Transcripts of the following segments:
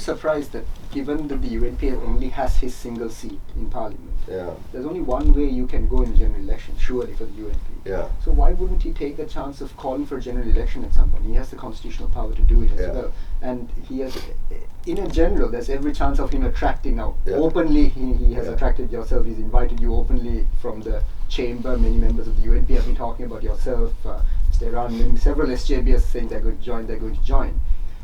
surprised that given that the UNPF only has his single seat in Parliament, there's only one way you can go in a general election, surely, for the UNP. So why wouldn't he take the chance of calling for a general election at some point? He has the constitutional power to do it as well. And he has, in a general, there's every chance of him attracting now. Openly, he has attracted yourself, he's invited you openly from the chamber. Many members of the UNP have been talking about yourself. There are several SJBs saying they're going to join.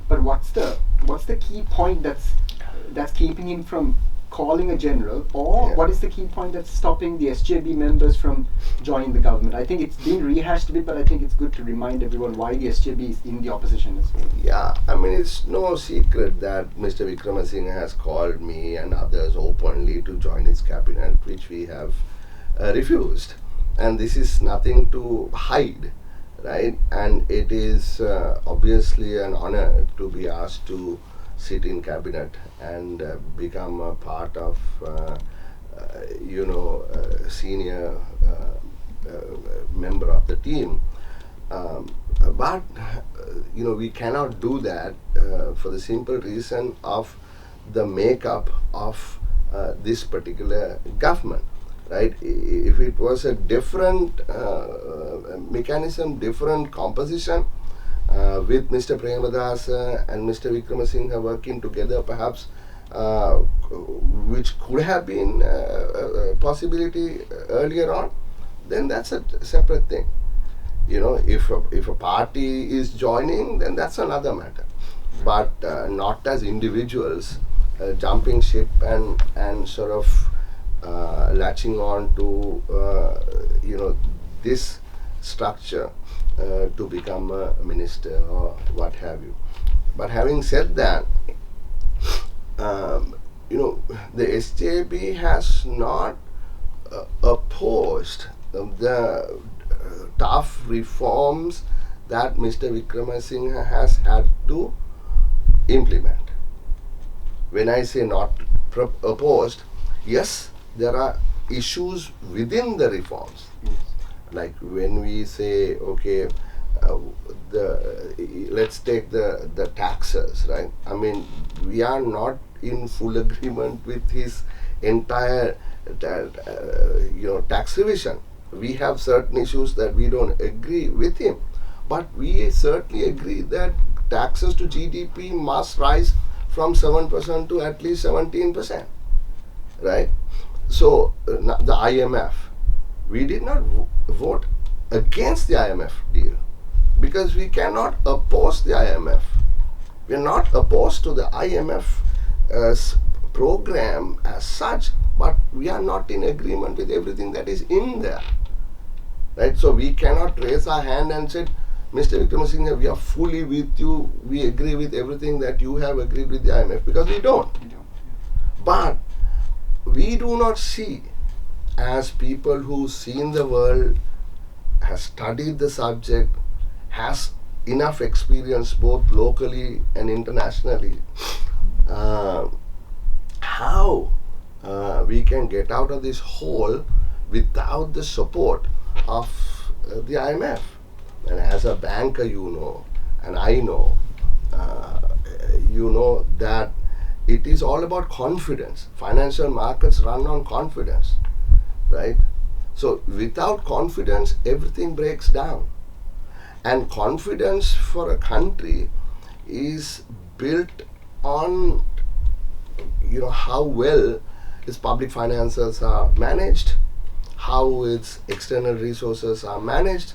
But what's the key point that's keeping him from calling a general, or what is the key point that's stopping the SJB members from joining the government? I think it's been rehashed a bit, but I think it's good to remind everyone why the SJB is in the opposition as well. Yeah, I mean, it's no secret that Mr. Wickramasinghe has called me and others openly to join his cabinet, which we have refused. And this is nothing to hide, right? And it is obviously an honor to be asked to sit in cabinet and become a part of, senior member of the team. But we cannot do that for the simple reason of the makeup of this particular government. Right? If it was a different mechanism, different composition, with Mr. Premadasa and Mr. Wickramasinghe working together, perhaps, which could have been a possibility earlier on, then that's a separate thing. If a party is joining, then that's another matter. But not as individuals jumping ship and sort of latching on to this structure to become a minister or what have you. But having said that, the SJB has not opposed the tough reforms that Mr. Wickramasinghe has had to implement. When I say not opposed, yes, there are issues within the reforms. Like when we say, okay, let's take the taxes, right? I mean, we are not in full agreement with his entire tax revision. We have certain issues that we don't agree with him, but we certainly agree that taxes to GDP must rise from 7% to at least 17%, right? So the IMF, we did not vote against the IMF deal because we cannot oppose the IMF. We are not opposed to the IMF program as such, but we are not in agreement with everything that is in there, right? So we cannot raise our hand and say, Mr. Wickramasinghe, we are fully with you, we agree with everything that you have agreed with the IMF, because we don't. But we do not see, as people who seen the world, has studied the subject, has enough experience both locally and internationally, how we can get out of this hole without the support of the IMF. And as a banker, and I know, that it is all about confidence. Financial markets run on confidence, right? So without confidence, everything breaks down. And confidence for a country is built on, how well its public finances are managed, how its external resources are managed,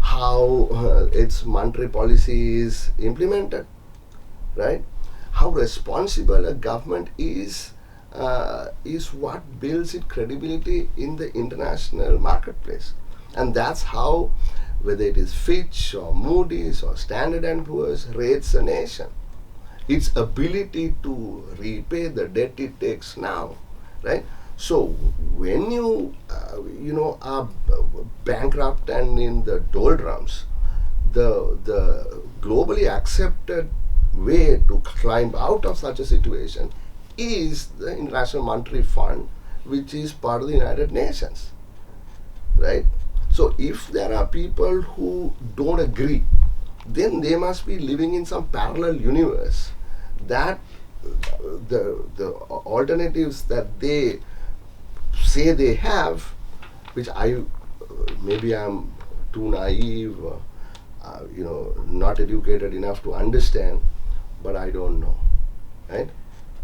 how its monetary policy is implemented, right? How responsible a government is what builds its credibility in the international marketplace. And that's how, whether it is Fitch or Moody's or Standard & Poor's, rates a nation. Its ability to repay the debt it takes now, right? So when you are bankrupt and in the doldrums, the globally accepted way to climb out of such a situation is the International Monetary Fund, which is part of the United Nations, right? So if there are people who don't agree, then they must be living in some parallel universe that the alternatives that they say they have, which maybe I'm too naive, not educated enough to understand, but I don't know, right?